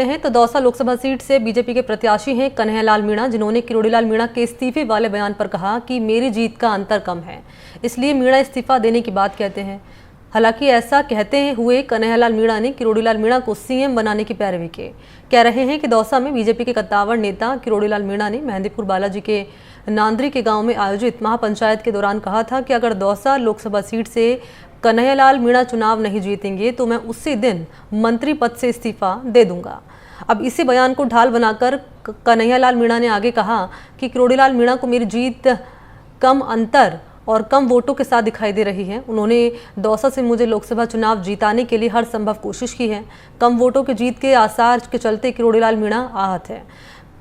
हैं तो दौसा लोकसभा सीट से बीजेपी के प्रत्याशी हैं कन्हैयालाल मीणा, जिन्होंने किरोड़ीलाल मीणा के इस्तीफे वाले बयान पर कहा कि मेरी जीत का अंतर कम है, इसलिए मीणा इस्तीफा देने की बात कहते हैं। हालांकि ऐसा कहते हुए कन्हैयालाल मीणा ने किरोड़ीलाल मीणा को सीएम बनाने की पैरवी की। कह रहे हैं कि दौसा में बीजेपी के कद्दावर नेता किरोड़ीलाल मीणा ने मेहंदीपुर बालाजी के नांदरी के गांव में आयोजित महापंचायत के दौरान कहा था कि अगर दौसा लोकसभा सीट से कन्हैयालाल मीणा चुनाव नहीं जीतेंगे तो मैं उसी दिन मंत्री पद से इस्तीफा दे दूंगा। अब इसी बयान को ढाल बनाकर कन्हैयालाल मीणा ने आगे कहा कि किरोड़ीलाल मीणा को मेरी जीत कम अंतर और कम वोटों के साथ दिखाई दे रही है। उन्होंने दौसा से मुझे लोकसभा चुनाव जीताने के लिए हर संभव कोशिश की है। कम वोटों की जीत के आसार के चलते किरोड़ीलाल मीणा आहत है।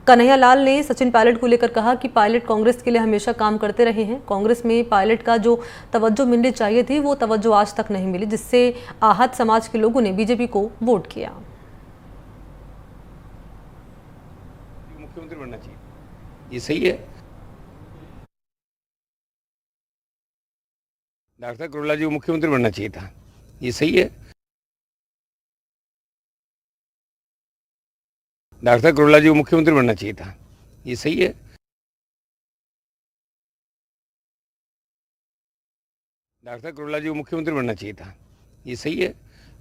कन्हैयालाल ने सचिन पायलट को लेकर कहा कि पायलट कांग्रेस के लिए हमेशा काम करते रहे हैं। कांग्रेस में पायलट का जो तवज्जो मिलनी चाहिए थी वो तवज्जो आज तक नहीं मिली, जिससे आहत समाज के लोगों ने बीजेपी को वोट किया। मुख्यमंत्री बनना चाहिए, ये सही है। डॉक्टर किरोड़ीलाल जी को मुख्यमंत्री बनना चाहिए था, ये सही है। डॉक्टर किरोड़ीलाल जी को मुख्यमंत्री बनना चाहिए था, ये सही है। डॉक्टर किरोड़ीलाल जी को मुख्यमंत्री बनना चाहिए था, ये सही है।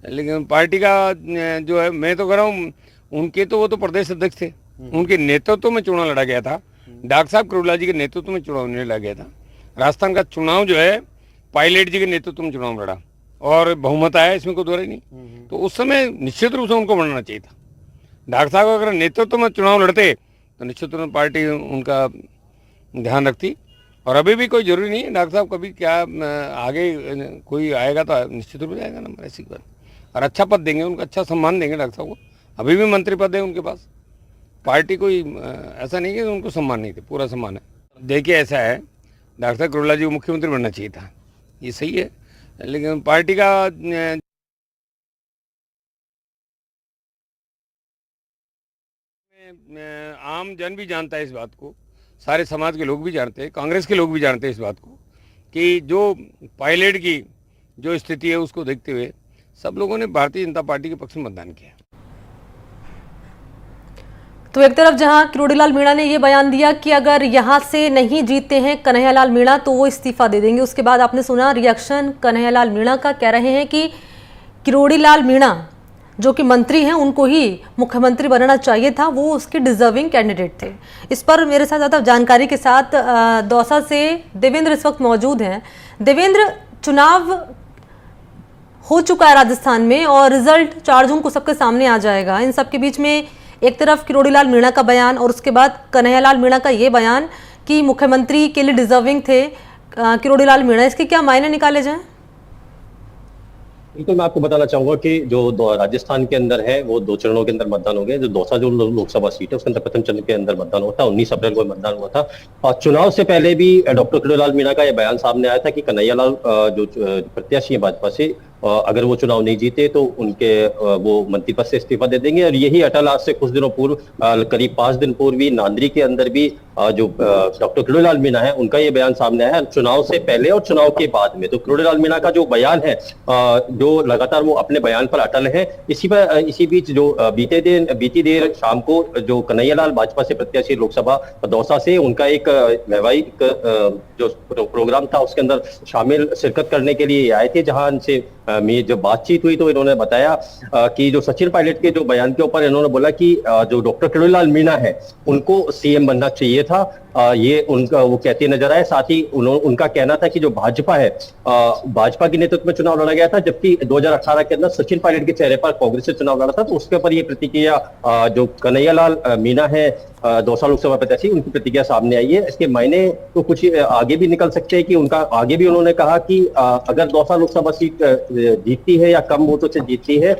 लेकिन पार्टी का जो है, मैं तो कह रहा हूँ, उनके तो वो तो प्रदेश अध्यक्ष थे, उनके नेतृत्व में चुनाव लड़ा गया था। डॉक्टर साहब किरोड़ीलाल जी के नेतृत्व में चुनाव नहीं लड़ा गया था। राजस्थान का चुनाव जो है पायलट जी के नेतृत्व में चुनाव लड़ा और बहुमत आया, इसमें कोई दो राय नहीं। तो उस समय निश्चित रूप से उनको बनना चाहिए था। डॉक्टर साहब अगर नेतृत्व में चुनाव लड़ते तो निश्चित रूप से पार्टी उनका ध्यान रखती। और अभी भी कोई जरूरी नहीं है, डॉक्टर साहब कभी क्या आगे कोई आएगा तो निश्चित रूप से आएगा नंबर, ऐसी बात। और अच्छा पद देंगे, उनको अच्छा सम्मान देंगे डॉक्टर साहब को। अभी भी मंत्री पद है उनके पास। पार्टी कोई ऐसा नहीं है कि उनको सम्मान नहीं थे, पूरा सम्मान है। देखिए ऐसा है, डॉक्टर किरोड़ीलाल जी को मुख्यमंत्री बनना चाहिए था, ये सही है। लेकिन पार्टी का आम जन भी जानता है इस बात को, सारे समाज के लोग भी जानते हैं, कांग्रेस के लोग भी जानते हैं इस बात को कि जो पायलट की जो स्थिति है उसको देखते हुए सब लोगों ने भारतीय जनता पार्टी के पक्ष में मतदान किया। तो एक तरफ जहां किरोड़ीलाल मीणा ने यह बयान दिया कि अगर यहां से नहीं जीतते हैं कन्हैयालाल मीणा तो वो इस्तीफा दे देंगे, उसके बाद आपने सुना रिएक्शन कन्हैयालाल मीणा का। कह रहे हैं कि किरोड़ीलाल मीणा जो कि मंत्री हैं उनको ही मुख्यमंत्री बनना चाहिए था, वो उसके डिजर्विंग कैंडिडेट थे। इस पर मेरे साथ ज़्यादा जानकारी के साथ दौसा से देवेंद्र इस वक्त मौजूद हैं। देवेंद्र, चुनाव हो चुका है राजस्थान में और रिजल्ट 4 जून को सबके सामने आ जाएगा। इन सब के बीच में एक तरफ किरोड़ीलाल मीणा का बयान और उसके बाद कन्हैयालाल मीणा का ये बयान कि मुख्यमंत्री के लिए डिजर्विंग थे किरोड़ीलाल मीणा, इसके क्या मायने निकाले जाएं? बिल्कुल, मैं आपको बताना चाहूंगा कि जो राजस्थान के अंदर है वो 2 चरणों के अंदर मतदान हो गया। जो दौसा जो लोकसभा सीट है उसके अंदर प्रथम चरण के अंदर मतदान हुआ था, 19 अप्रैल को मतदान हुआ था। और चुनाव से पहले भी डॉक्टर किरोड़ीलाल मीणा का यह बयान सामने आया था कि कन्हैयालाल जो प्रत्याशी है भाजपा से, अगर वो चुनाव नहीं जीते तो उनके वो मंत्री पद से इस्तीफा दे देंगे। और यही अटल आज से कुछ दिनों पूर्व, करीब 5 दिन पूर्व ही नांदरी के अंदर भी जो डॉक्टर किरोड़ीलाल मीणा है उनका ये बयान सामने आया है, चुनाव से पहले और चुनाव के बाद में। तो किरोड़ीलाल मीणा का जो बयान है, जो लगातार वो अपने बयान पर अटल है। इसी बीच जो बीती देर शाम को जो कन्हैयालाल भाजपा से प्रत्याशी लोकसभा दौसा से, उनका एक वैवाहिक जो प्रोग्राम था उसके अंदर शिरकत करने के लिए आए थे, जहां इनसे जब बातचीत हुई तो इन्होंने बताया कि जो सचिन पायलट के जो बयान के ऊपर इन्होंने बोला कि जो डॉक्टर किरोड़ीलाल मीणा है उनको सीएम बनना चाहिए था, ये उनका वो कहते नजर आए। साथ ही उनका कहना था कि जो भाजपा है, भाजपा के नेतृत्व में चुनाव लड़ा गया था, जबकि 2018 के अंदर सचिन पायलट के चेहरे पर कांग्रेस से चुनाव लड़ा था। तो उसके ऊपर ये प्रतिक्रिया जो कन्हैयालाल मीणा है दौसा लोकसभा प्रत्याशी, उनकी प्रतिक्रिया सामने आई है। इसके मायने तो कुछ आगे भी निकल सकते हैं कि उनका आगे भी उन्होंने कहा कि अगर दौसा लोकसभा सीट जीतती है या कम वोटों से जीतती है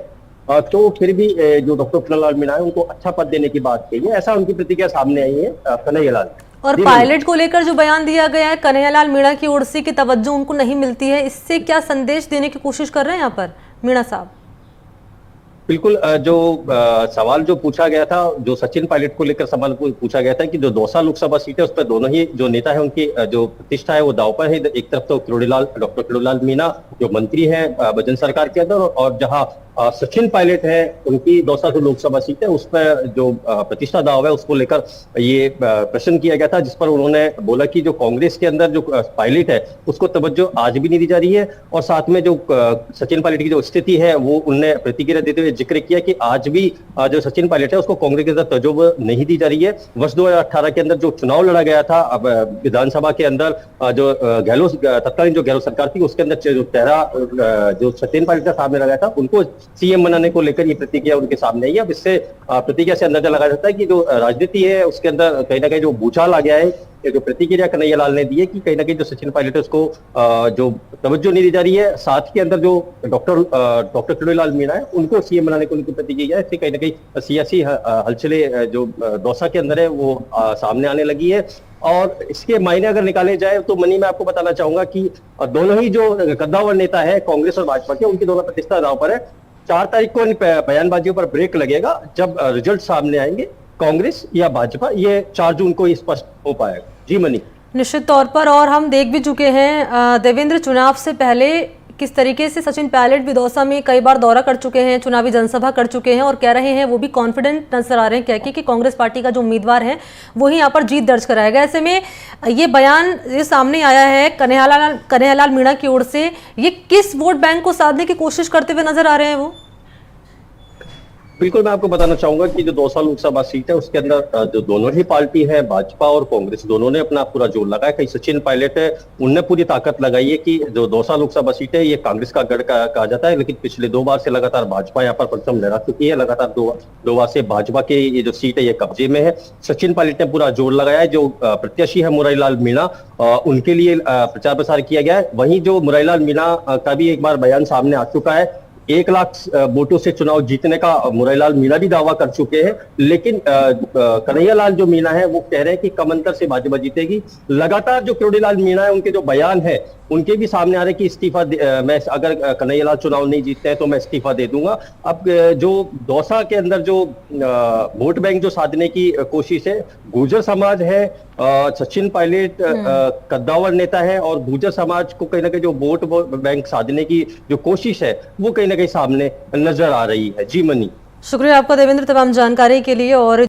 तो फिर भी जो डॉक्टर किरोड़ीलाल मीणा है उनको अच्छा पद देने की बात कही है। ऐसा उनकी प्रतिक्रिया सामने आई है कन्हैयालाल। और पायलट को लेकर जो बयान दिया गया है कन्हैयालाल मीणा की ओर से कि तवज्जो उनको नहीं मिलती है, इससे क्या संदेश देने की कोशिश कर रहे हैं यहाँ पर मीणा साहब? बिल्कुल, जो सवाल जो पूछा गया था, जो सचिन पायलट को लेकर सवाल पूछा गया था कि जो दौसा लोकसभा सीट है उस पर दोनों ही जो नेता है उनकी जो प्रतिष्ठा है वो दांव पर है। एक तरफ तो डॉक्टर किरोड़ीलाल मीणा जो मंत्री है भजन सरकार के अंदर, और जहां सचिन पायलट है, उनकी दौसा जो लोकसभा सीट है उस पर जो प्रतिष्ठा दाव है उसको लेकर ये प्रश्न किया गया था, जिस पर उन्होंने बोला कि जो कांग्रेस के अंदर जो पायलट है उसको तवज्जो आज भी नहीं दी जा रही है। और साथ में जो सचिन पायलट की जो स्थिति है वो उनने प्रतिक्रिया देते हुए जिक्र किया कि आज भी जो सचिन पायलट है उसको कांग्रेस के अंदर तवज्जो नहीं दी जा रही है। वर्ष 2018 के अंदर जो चुनाव लड़ा गया था अब विधानसभा के अंदर, जो तत्कालीन जो गहलोत सरकार थी उसके अंदर जो चेहरा जो सचिन पायलट का सामने लगाया था, उनको सीएम बनाने को लेकर ये प्रतिक्रिया उनके सामने आई है। अब इससे प्रतिक्रिया से अंदाजा लगाया जाता है कि जो राजनीति है उसके अंदर कहीं ना कहीं जो भूचाल आ गया है। ये जो प्रतिक्रिया कन्हैया लाल ने दी है कि कहीं ना कहीं जो सचिन पायलट है उसको जो तवज्जो नहीं दी जा रही है। साथ के अंदर जो डॉक्टर किरोड़ीलाल मीणा है उनको सीएम बनाने को उनकी प्रतिक्रिया है। इससे कहीं ना कहीं सियासी हलचलें जो दौसा के अंदर है वो सामने आने लगी है। और इसके मायने अगर निकाले जाए तो मनी, मैं आपको बताना चाहूंगा कि दोनों ही जो कद्दावर नेता है कांग्रेस और भाजपा के, उनकी दोनों प्रतिष्ठा दांव पर है। 4 तारीख को इन बयानबाजियों पर ब्रेक लगेगा जब रिजल्ट सामने आएंगे, कांग्रेस या भाजपा, ये 4 जून को ही स्पष्ट हो पाएगा। जी मनी, निश्चित तौर पर। और हम देख भी चुके हैं देवेंद्र, चुनाव से पहले किस तरीके से सचिन पायलट भी दौसा में कई बार दौरा कर चुके हैं, चुनावी जनसभा कर चुके हैं और कह रहे हैं, वो भी कॉन्फिडेंट नजर आ रहे हैं कह के कि कांग्रेस पार्टी का जो उम्मीदवार है वही यहाँ पर जीत दर्ज कराएगा। ऐसे में ये बयान ये सामने आया है कन्हैयालाल मीणा की ओर से, ये किस वोट बैंक को साधने की कोशिश करते हुए नजर आ रहे हैं वो? बिल्कुल, मैं आपको बताना चाहूंगा कि जो दौसा लोकसभा सीट है उसके अंदर जो दोनों ही पार्टी है, भाजपा और कांग्रेस, दोनों ने अपना पूरा जोर लगाया। कहीं सचिन पायलट है उनने पूरी ताकत लगाई है कि जो दौसा लोकसभा सीट है ये कांग्रेस का गढ़ कहा जाता है, लेकिन पिछले 2 बार से लगातार भाजपा यहाँ पर परचम लहरा चुकी है। लगातार दो बार से भाजपा के ये जो सीट है ये कब्जे में है। सचिन पायलट ने पूरा जोर लगाया है। जो प्रत्याशी है मुरारीलाल मीणा, उनके लिए प्रचार प्रसार किया गया है। वहीं जो मुरारीलाल मीणा का भी एक बार बयान सामने आ चुका है। 1 लाख वोटों से चुनाव जीतने का मुरारीलाल मीणा भी दावा कर चुके हैं, लेकिन कन्हैयालाल जो मीणा है वो कह रहे हैं कि कम अंतर से भाजपा जीतेगी। लगातार जो किरोड़ीलाल मीणा है उनके जो बयान है उनके भी सामने आ रहे हैं कि इस्तीफा मैं अगर कन्हैयालाल चुनाव नहीं जीतते हैं तो मैं इस्तीफा दे दूंगा। अब जो दौसा के अंदर जो वोट बैंक जो साधने की कोशिश है, गुर्जर समाज है, सचिन पायलट कद्दावर नेता है और गुर्जर समाज को कहीं ना कहीं जो वोट बैंक साधने की जो कोशिश है वो कहीं ना कहीं सामने नजर आ रही है। जी मनी, शुक्रिया आपका देवेंद्र तमाम जानकारी के लिए। और